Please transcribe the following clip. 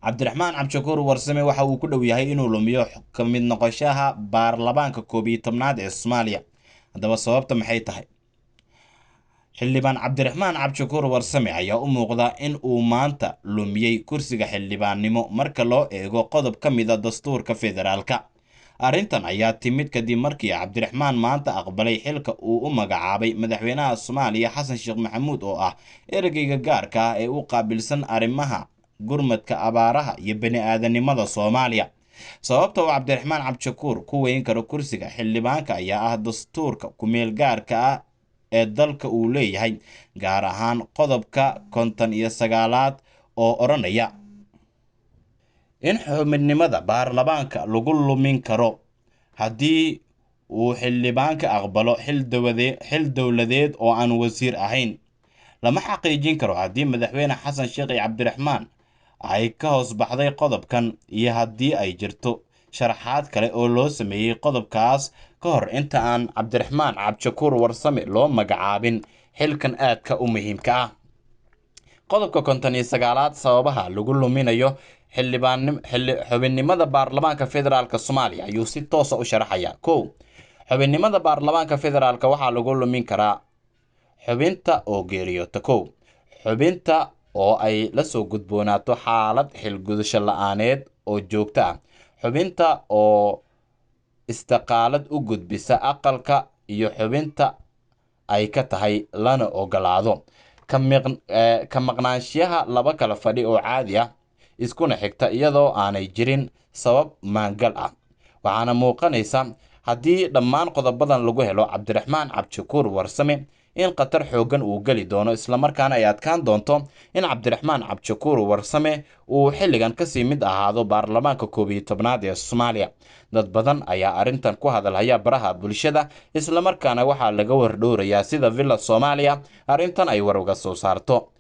Cabdiraxmaan Cabdishakuur Warsame waxa uu ku dhow yahay inuu lumiyo ka mid noqoshaha baarlamaanka 11aad ee Soomaaliya. Haddaba sababta maxay tahay? Xildhibaan Cabdiraxmaan Cabdishakuur Warsame ayaa u muuqda in uu maanta lumiyay kursiga xildhibaannimo marka loo eego qodob ka mid ah dastuurka federaalka. Arrintan ayaa timid kadib markii Cabdiraxmaan maanta aqbalay xilka uu u magacaabay madaxweynaha Soomaaliya Xasan Sheekh Maxamuud oo ah ereyga gaarka ah ee u qaabilsan arrimaha gurmadka abaaraha iyo bani'aadanimada Soomaaliya. Sababta uu Cabdiraxmaan Cabdishakuur ku weyn karo kursiga xildhibaanka ayaa ah dastuurka ku-meel gaarka ah ee dalka uu leeyahay, gaar ahaan qodobka 59aad oo oranaya in xubinimada baarlamaanka lagu lumin karo haddii uu xildhibaanka aqbalo xil dowladeed oo aan wasiir ahayn. Lama xaqiijin karo haddii madaxweyne Xasan Sheekh Cabdiraxmaan ay ka hoos baxday qodobkan iyo haddii ay jirto sharaxaad kale oo loo sameeyay qodobkaas ka hor inta aan Cabdiraxmaan Cabdishakuur Warsame loo magacaabin xilkan aadka u muhiimka ah. Qodobka 59aad sababaha lagu luminayo xubinnimada baarlamaanka federaalka Soomaaliya ayuu si toos ah u sharaxaya. 1. Xubinnimada baarlamaanka federaalka waxaa lagu lumin karaa xubinta oo geeriyoota. 1. Xubinta oo ay la soo gudboonaato xaalad xilgudasho la'aaneed oo joogto ah. Xubinta oo istiqaalad u gudbisa aqalka iyo xubinta ay ka tahay lana ogolaado ka maqnaanshiyaha laba kala fadhi oo caadi ah iskuna xigta iyadoo aanay jirin sabab maangal ah. Waxaana muuqanaysa haddii dhammaan qodobadan lagu helo Cabdiraxmaan Cabdishakuur Warsame in qatar xoogan uu gali doono, islamarkaana ay adkaan doonto in Cabdiraxmaan Cabdishakuur Warsame uu xilligan kasii mid ahaado baarlamaanka 11aad ee Soomaaliya. Dad badan ayaa arrintan ku hadalhaya baraha bulshada, islamarkaana waxaa laga wardhowrayaa sida Villa Soomaaliya arrintan ay war uga soo saarto.